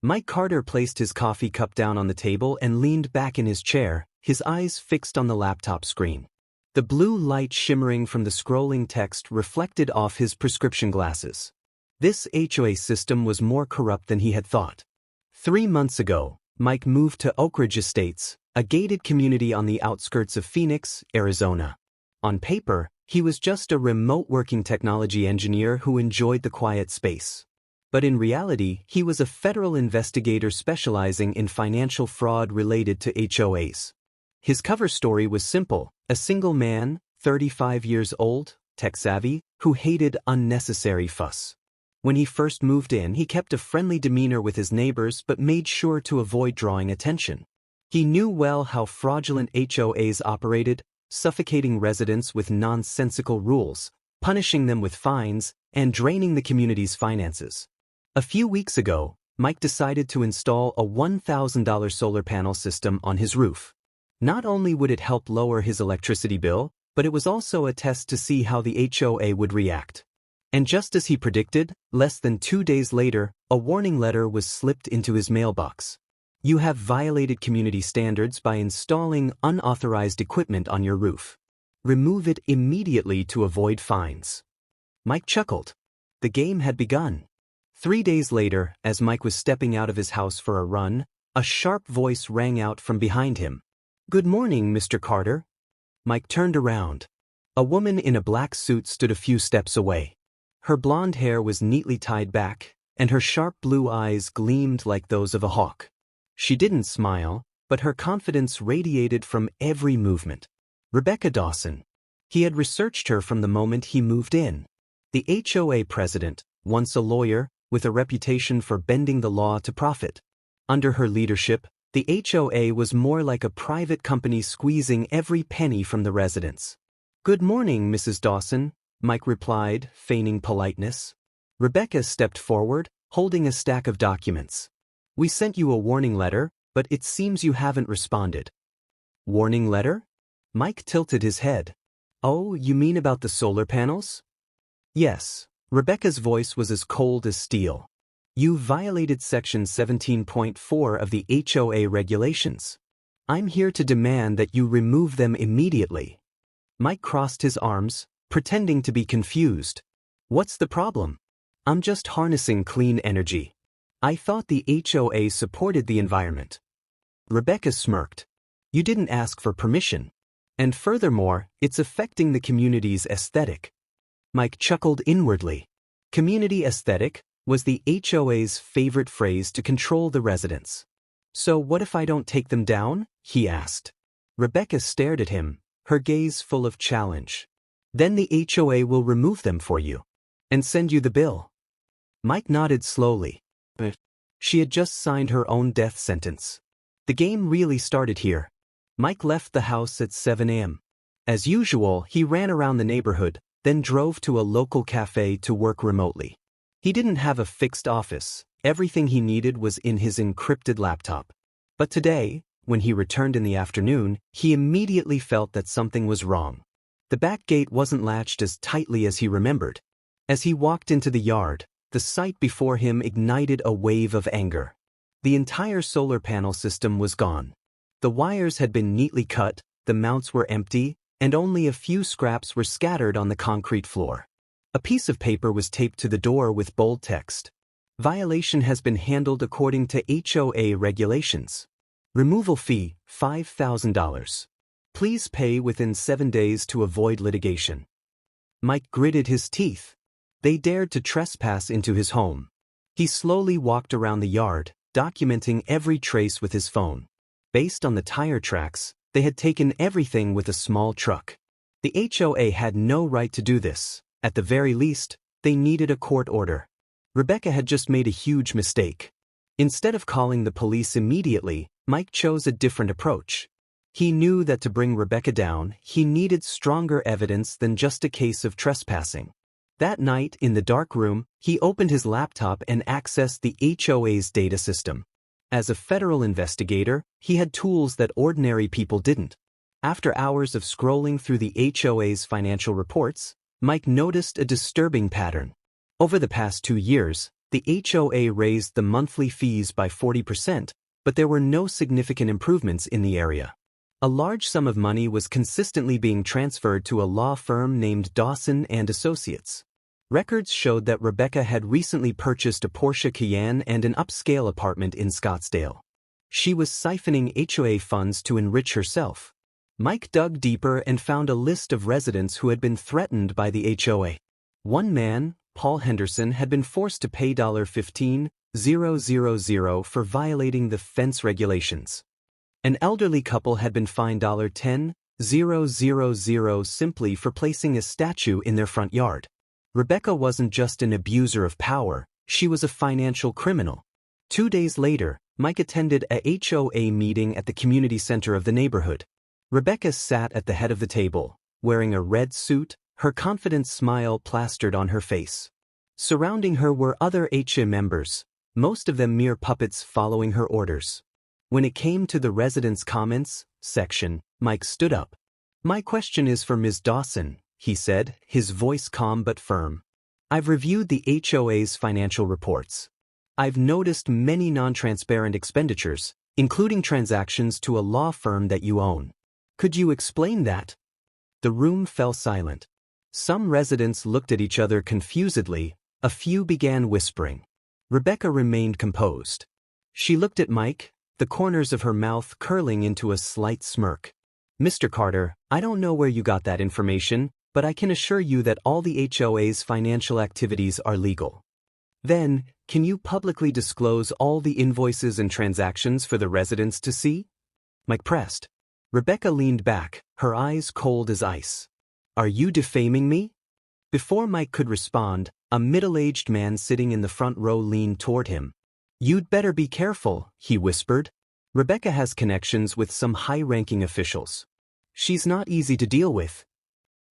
Mike Carter placed his coffee cup down on the table and leaned back in his chair, his eyes fixed on the laptop screen. The blue light shimmering from the scrolling text reflected off his prescription glasses. This HOA system was more corrupt than he had thought. 3 months ago, Mike moved to Oak Ridge Estates, a gated community on the outskirts of Phoenix, Arizona. On paper, he was just a remote working technology engineer who enjoyed the quiet space. But in reality, he was a federal investigator specializing in financial fraud related to HOAs. His cover story was simple: a single man, 35 years old, tech-savvy, who hated unnecessary fuss. When he first moved in, he kept a friendly demeanor with his neighbors but made sure to avoid drawing attention. He knew well how fraudulent HOAs operated, suffocating residents with nonsensical rules, punishing them with fines, and draining the community's finances. A few weeks ago, Mike decided to install a $1,000 solar panel system on his roof. Not only would it help lower his electricity bill, but it was also a test to see how the HOA would react. And just as he predicted, less than 2 days later, a warning letter was slipped into his mailbox. You have violated community standards by installing unauthorized equipment on your roof. Remove it immediately to avoid fines. Mike chuckled. The game had begun. 3 days later, as Mike was stepping out of his house for a run, a sharp voice rang out from behind him. "Good morning, Mr. Carter." Mike turned around. A woman in a black suit stood a few steps away. Her blonde hair was neatly tied back, and her sharp blue eyes gleamed like those of a hawk. She didn't smile, but her confidence radiated from every movement. Rebecca Dawson. He had researched her from the moment he moved in. The HOA president, once a lawyer, with a reputation for bending the law to profit. Under her leadership, the HOA was more like a private company squeezing every penny from the residents. "Good morning, Mrs. Dawson," Mike replied, feigning politeness. Rebecca stepped forward, holding a stack of documents. "We sent you a warning letter, but it seems you haven't responded." "Warning letter?" Mike tilted his head. "Oh, you mean about the solar panels?" "Yes." Rebecca's voice was as cold as steel. "You violated Section 17.4 of the HOA regulations. I'm here to demand that you remove them immediately." Mike crossed his arms, pretending to be confused. "What's the problem? I'm just harnessing clean energy. I thought the HOA supported the environment." Rebecca smirked. "You didn't ask for permission. And furthermore, it's affecting the community's aesthetic." Mike chuckled inwardly. Community aesthetic was the HOA's favorite phrase to control the residents. "So what if I don't take them down?" he asked. Rebecca stared at him, her gaze full of challenge. "Then the HOA will remove them for you. And send you the bill." Mike nodded slowly. She had just signed her own death sentence. The game really started here. Mike left the house at 7 a.m. As usual, he ran around the neighborhood, then drove to a local cafe to work remotely. He didn't have a fixed office. Everything he needed was in his encrypted laptop. But today, when he returned in the afternoon, he immediately felt that something was wrong. The back gate wasn't latched as tightly as he remembered. As he walked into the yard, the sight before him ignited a wave of anger. The entire solar panel system was gone. The wires had been neatly cut, the mounts were empty, and only a few scraps were scattered on the concrete floor. A piece of paper was taped to the door with bold text. "Violation has been handled according to HOA regulations. Removal fee, $5,000. Please pay within 7 days to avoid litigation." Mike gritted his teeth. They dared to trespass into his home. He slowly walked around the yard, documenting every trace with his phone. Based on the tire tracks, they had taken everything with a small truck. The HOA had no right to do this. At the very least, they needed a court order. Rebecca had just made a huge mistake. Instead of calling the police immediately, Mike chose a different approach. He knew that to bring Rebecca down, he needed stronger evidence than just a case of trespassing. That night, in the dark room, he opened his laptop and accessed the HOA's data system. As a federal investigator, he had tools that ordinary people didn't. After hours of scrolling through the HOA's financial reports, Mike noticed a disturbing pattern. Over the past 2 years, The HOA raised the monthly fees by 40%, but there were no significant improvements in the area. A large sum of money was consistently being transferred to a law firm named Dawson and Associates. Records showed that Rebecca had recently purchased a Porsche Cayenne and an upscale apartment in Scottsdale. She was siphoning HOA funds to enrich herself. Mike dug deeper and found a list of residents who had been threatened by the HOA. One man, Paul Henderson, had been forced to pay $15,000 for violating the fence regulations. An elderly couple had been fined $10,000 simply for placing a statue in their front yard. Rebecca wasn't just an abuser of power, she was a financial criminal. 2 days later, Mike attended a HOA meeting at the community center of the neighborhood. Rebecca sat at the head of the table, wearing a red suit, her confident smile plastered on her face. Surrounding her were other HOA members, most of them mere puppets following her orders. When it came to the residents' comments section, Mike stood up. "My question is for Ms. Dawson," he said, his voice calm but firm. "I've reviewed the HOA's financial reports. I've noticed many non-transparent expenditures, including transactions to a law firm that you own. Could you explain that?" The room fell silent. Some residents looked at each other confusedly, a few began whispering. Rebecca remained composed. She looked at Mike, the corners of her mouth curling into a slight smirk. "Mr. Carter, I don't know where you got that information, but I can assure you that all the HOA's financial activities are legal. Then, can you publicly disclose all the invoices and transactions for the residents to see?" Mike pressed. Rebecca leaned back, her eyes cold as ice. "Are you defaming me?" Before Mike could respond, a middle-aged man sitting in the front row leaned toward him. "You'd better be careful," he whispered. "Rebecca has connections with some high-ranking officials. She's not easy to deal with."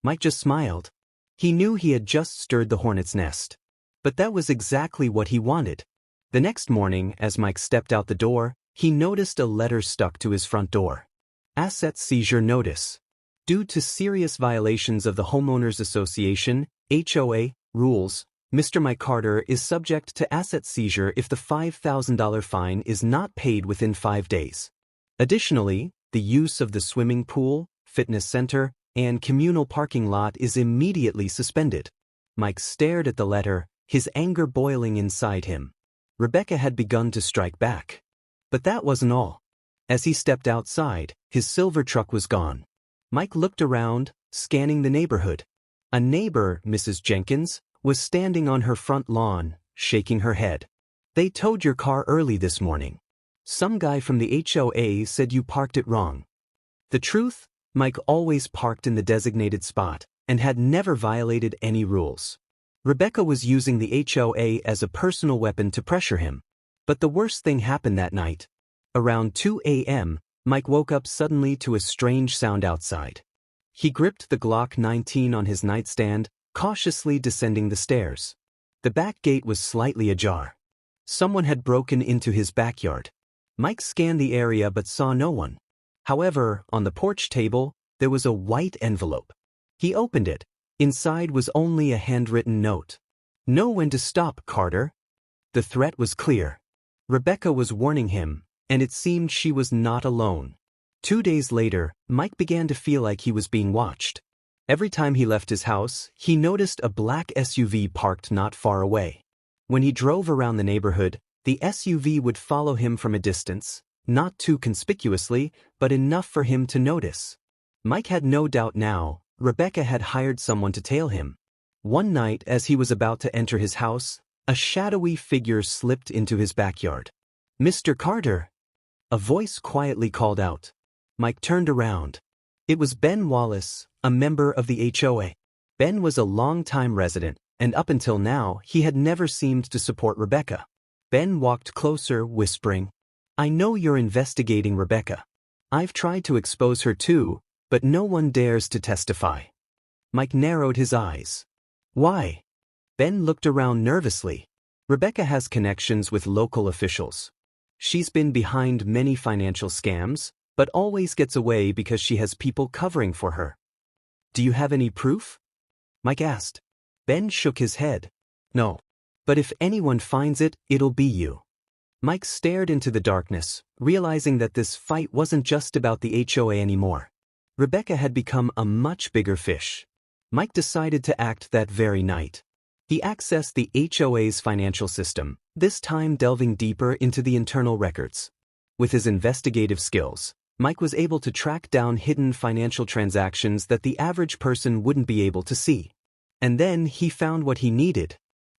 Mike just smiled. He knew he had just stirred the hornet's nest. But that was exactly what he wanted. The next morning, as Mike stepped out the door, he noticed a letter stuck to his front door. Asset seizure notice. Due to serious violations of the Homeowners Association, HOA, rules, Mr. Mike Carter is subject to asset seizure if the $5,000 fine is not paid within 5 days. Additionally, the use of the swimming pool, fitness center, and communal parking lot is immediately suspended. Mike stared at the letter, his anger boiling inside him. Rebecca had begun to strike back. But that wasn't all. As he stepped outside, his silver truck was gone. Mike looked around, scanning the neighborhood. A neighbor, Mrs. Jenkins, was standing on her front lawn, shaking her head. "They towed your car early this morning. Some guy from the HOA said you parked it wrong." The truth, Mike always parked in the designated spot and had never violated any rules. Rebecca was using the HOA as a personal weapon to pressure him. But the worst thing happened that night. Around 2 a.m., Mike woke up suddenly to a strange sound outside. He gripped the Glock 19 on his nightstand, cautiously descending the stairs. The back gate was slightly ajar. Someone had broken into his backyard. Mike scanned the area but saw no one. However, on the porch table, there was a white envelope. He opened it. Inside was only a handwritten note. "Know when to stop, Carter." The threat was clear. Rebecca was warning him, and it seemed she was not alone. 2 days later, Mike began to feel like he was being watched. Every time he left his house, he noticed a black SUV parked not far away. When he drove around the neighborhood, the SUV would follow him from a distance, not too conspicuously, but enough for him to notice. Mike had no doubt now, Rebecca had hired someone to tail him. One night, as he was about to enter his house, a shadowy figure slipped into his backyard. "Mr. Carter!" A voice quietly called out. Mike turned around. It was Ben Wallace, a member of the HOA. Ben was a long-time resident, and up until now, he had never seemed to support Rebecca. Ben walked closer, whispering, "I know you're investigating Rebecca. I've tried to expose her too, but no one dares to testify." Mike narrowed his eyes. "Why?" Ben looked around nervously. "Rebecca has connections with local officials. She's been behind many financial scams, but always gets away because she has people covering for her." "Do you have any proof?" Mike asked. Ben shook his head. "No. But if anyone finds it, it'll be you. Mike stared into the darkness, realizing that this fight wasn't just about the HOA anymore. Rebecca had become a much bigger fish. Mike decided to act that very night. He accessed the HOA's financial system, this time delving deeper into the internal records. With his investigative skills, Mike was able to track down hidden financial transactions that the average person wouldn't be able to see. And then he found what he needed: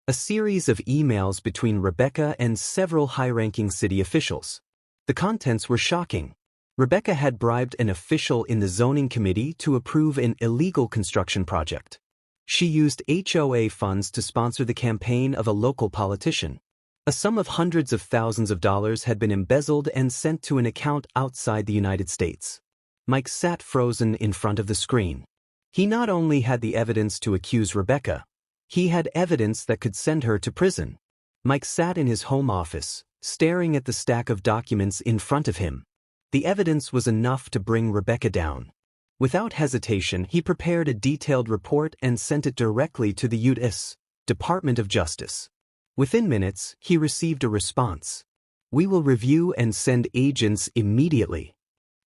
a series of emails between Rebecca and several high-ranking city officials. The contents were shocking. Rebecca had bribed an official in the zoning committee to approve an illegal construction project. She used HOA funds to sponsor the campaign of a local politician. A sum of hundreds of thousands of dollars had been embezzled and sent to an account outside the United States. Mike sat frozen in front of the screen. He not only had the evidence to accuse Rebecca, he had evidence that could send her to prison. Mike sat in his home office, staring at the stack of documents in front of him. The evidence was enough to bring Rebecca down. Without hesitation, he prepared a detailed report and sent it directly to the U.S. Department of Justice. Within minutes, he received a response. "We will review and send agents immediately."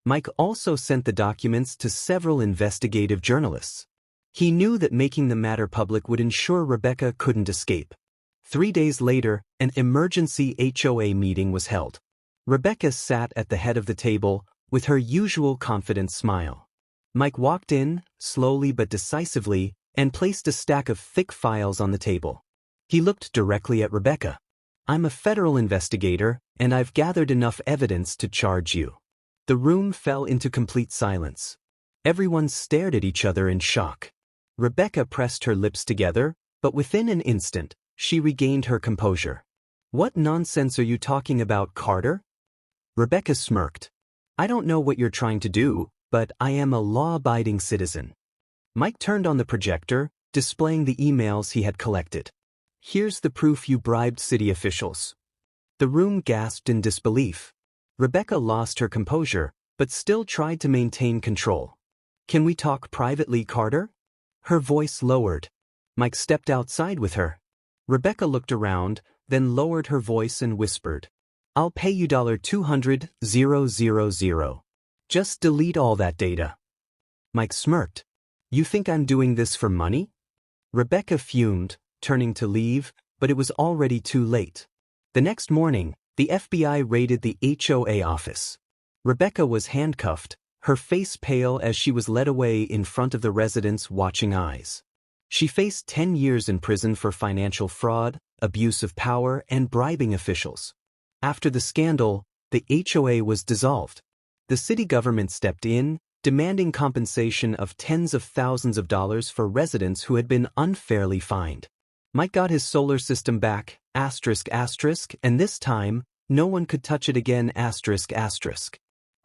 Mike also sent the documents to several investigative journalists. He knew that making the matter public would ensure Rebecca couldn't escape. 3 days later, an emergency HOA meeting was held. Rebecca sat at the head of the table with her usual confident smile. Mike walked in, slowly but decisively, and placed a stack of thick files on the table. He looked directly at Rebecca. "I'm a federal investigator, and I've gathered enough evidence to charge you." The room fell into complete silence. Everyone stared at each other in shock. Rebecca pressed her lips together, but within an instant, she regained her composure. "What nonsense are you talking about, Carter?" Rebecca smirked. "I don't know what you're trying to do, but I am a law-abiding citizen." Mike turned on the projector, displaying the emails he had collected. "Here's the proof you bribed city officials." The room gasped in disbelief. Rebecca lost her composure, but still tried to maintain control. "Can we talk privately, Carter?" Her voice lowered. Mike stepped outside with her. Rebecca looked around, then lowered her voice and whispered, "I'll pay you $200,000. Just delete all that data." Mike smirked. "You think I'm doing this for money?" Rebecca fumed, turning to leave, but it was already too late. The next morning, the FBI raided the HOA office. Rebecca was handcuffed, her face pale as she was led away in front of the residents' watching eyes. She faced 10 years in prison for financial fraud, abuse of power, and bribing officials. After the scandal, the HOA was dissolved. The city government stepped in, demanding compensation of tens of thousands of dollars for residents who had been unfairly fined. Mike got his solar system back, ***, and this time, no one could touch it again, ***.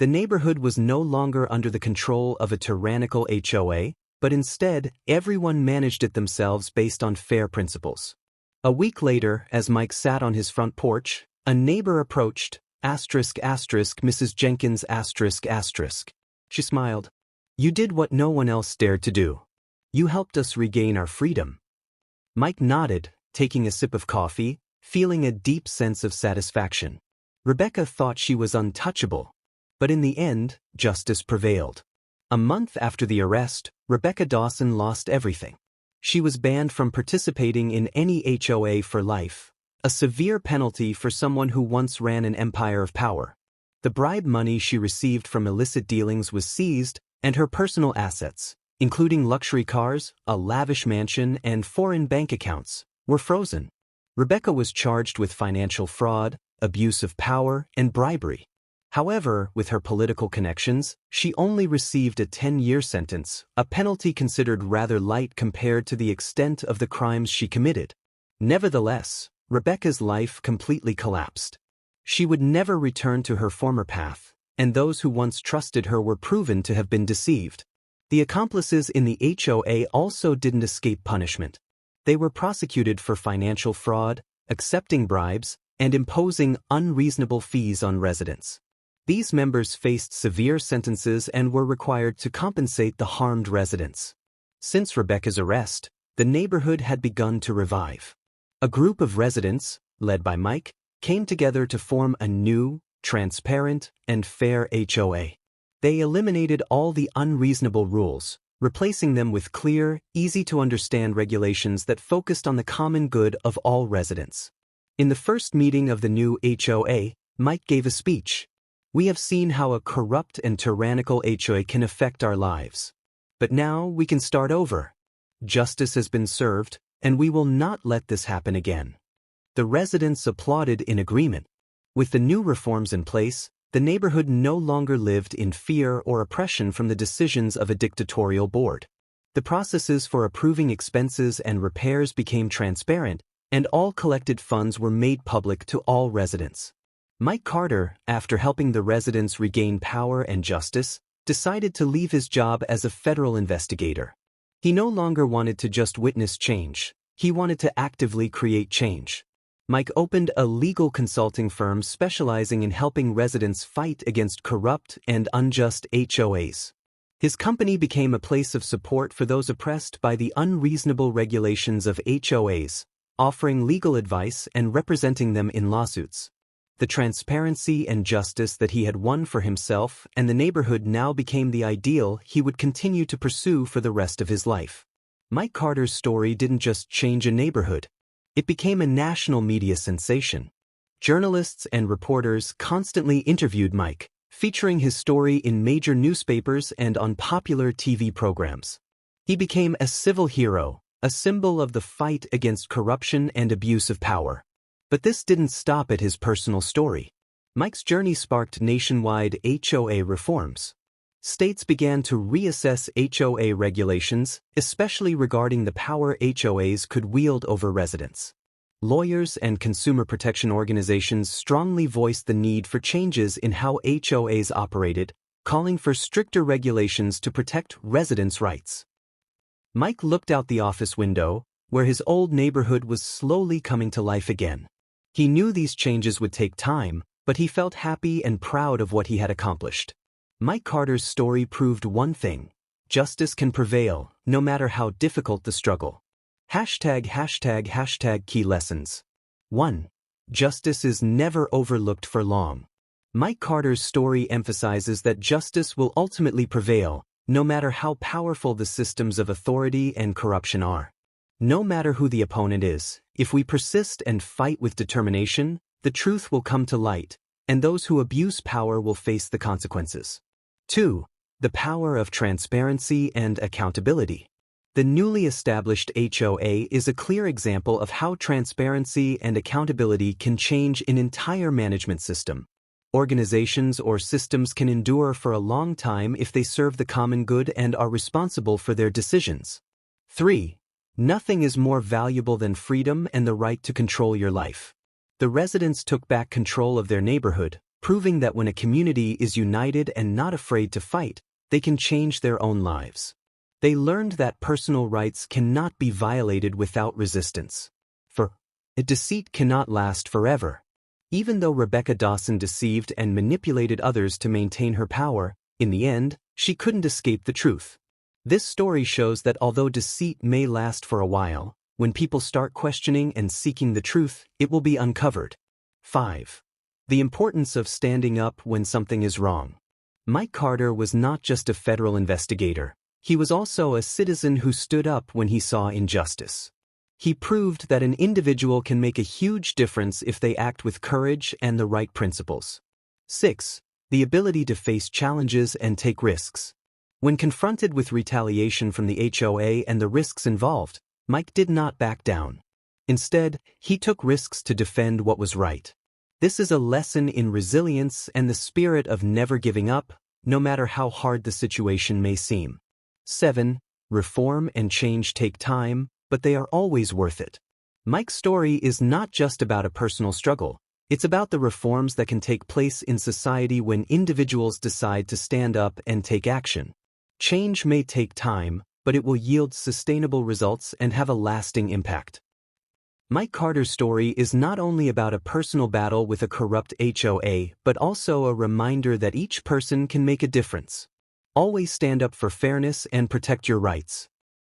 The neighborhood was no longer under the control of a tyrannical HOA, but instead, everyone managed it themselves based on fair principles. A week later, as Mike sat on his front porch, a neighbor approached, ***, Mrs. Jenkins, ***. She smiled. "You did what no one else dared to do. You helped us regain our freedom." Mike nodded, taking a sip of coffee, feeling a deep sense of satisfaction. Rebecca thought she was untouchable. But in the end, justice prevailed. A month after the arrest, Rebecca Dawson lost everything. She was banned from participating in any HOA for life, a severe penalty for someone who once ran an empire of power. The bribe money she received from illicit dealings was seized, and her personal assets, including luxury cars, a lavish mansion, and foreign bank accounts, were frozen. Rebecca was charged with financial fraud, abuse of power, and bribery. However, with her political connections, she only received a 10-year sentence, a penalty considered rather light compared to the extent of the crimes she committed. Nevertheless, Rebecca's life completely collapsed. She would never return to her former path, and those who once trusted her were proven to have been deceived. The accomplices in the HOA also didn't escape punishment. They were prosecuted for financial fraud, accepting bribes, and imposing unreasonable fees on residents. These members faced severe sentences and were required to compensate the harmed residents. Since Rebecca's arrest, the neighborhood had begun to revive. A group of residents, led by Mike, came together to form a new, transparent, and fair HOA. They eliminated all the unreasonable rules, replacing them with clear, easy-to-understand regulations that focused on the common good of all residents. In the first meeting of the new HOA, Mike gave a speech. "We have seen how a corrupt and tyrannical HOA can affect our lives. But now we can start over. Justice has been served, and we will not let this happen again." The residents applauded in agreement. With the new reforms in place, the neighborhood no longer lived in fear or oppression from the decisions of a dictatorial board. The processes for approving expenses and repairs became transparent, and all collected funds were made public to all residents. Mike Carter, after helping the residents regain power and justice, decided to leave his job as a federal investigator. He no longer wanted to just witness change. He wanted to actively create change. Mike opened a legal consulting firm specializing in helping residents fight against corrupt and unjust HOAs. His company became a place of support for those oppressed by the unreasonable regulations of HOAs, offering legal advice and representing them in lawsuits. The transparency and justice that he had won for himself and the neighborhood now became the ideal he would continue to pursue for the rest of his life. Mike Carter's story didn't just change a neighborhood. It became a national media sensation. Journalists and reporters constantly interviewed Mike, featuring his story in major newspapers and on popular TV programs. He became a civil hero, a symbol of the fight against corruption and abuse of power. But this didn't stop at his personal story. Mike's journey sparked nationwide HOA reforms. States began to reassess HOA regulations, especially regarding the power HOAs could wield over residents. Lawyers and consumer protection organizations strongly voiced the need for changes in how HOAs operated, calling for stricter regulations to protect residents' rights. Mike looked out the office window, where his old neighborhood was slowly coming to life again. He knew these changes would take time, but he felt happy and proud of what he had accomplished. Mike Carter's story proved one thing: justice can prevail, no matter how difficult the struggle. Key lessons. 1. Justice is never overlooked for long. Mike Carter's story emphasizes that justice will ultimately prevail, no matter how powerful the systems of authority and corruption are. No matter who the opponent is, if we persist and fight with determination, the truth will come to light, and those who abuse power will face the consequences. 2. The power of transparency and accountability. The newly established HOA is a clear example of how transparency and accountability can change an entire management system. Organizations or systems can endure for a long time if they serve the common good and are responsible for their decisions. 3. Nothing is more valuable than freedom and the right to control your life. The residents took back control of their neighborhood, proving that when a community is united and not afraid to fight, they can change their own lives. They learned that personal rights cannot be violated without resistance. For deceit cannot last forever. Even though Rebecca Dawson deceived and manipulated others to maintain her power, in the end, she couldn't escape the truth. This story shows that although deceit may last for a while, when people start questioning and seeking the truth, it will be uncovered. 5. The importance of standing up when something is wrong. Mike Carter was not just a federal investigator. He was also a citizen who stood up when he saw injustice. He proved that an individual can make a huge difference if they act with courage and the right principles. 6. The ability to face challenges and take risks. When confronted with retaliation from the HOA and the risks involved, Mike did not back down. Instead, he took risks to defend what was right. This is a lesson in resilience and the spirit of never giving up, no matter how hard the situation may seem. 7. Reform and change take time, but they are always worth it. Mike's story is not just about a personal struggle. It's about the reforms that can take place in society when individuals decide to stand up and take action. Change may take time, but it will yield sustainable results and have a lasting impact. Mike Carter's story is not only about a personal battle with a corrupt HOA, but also a reminder that each person can make a difference. Always stand up for fairness and protect your rights.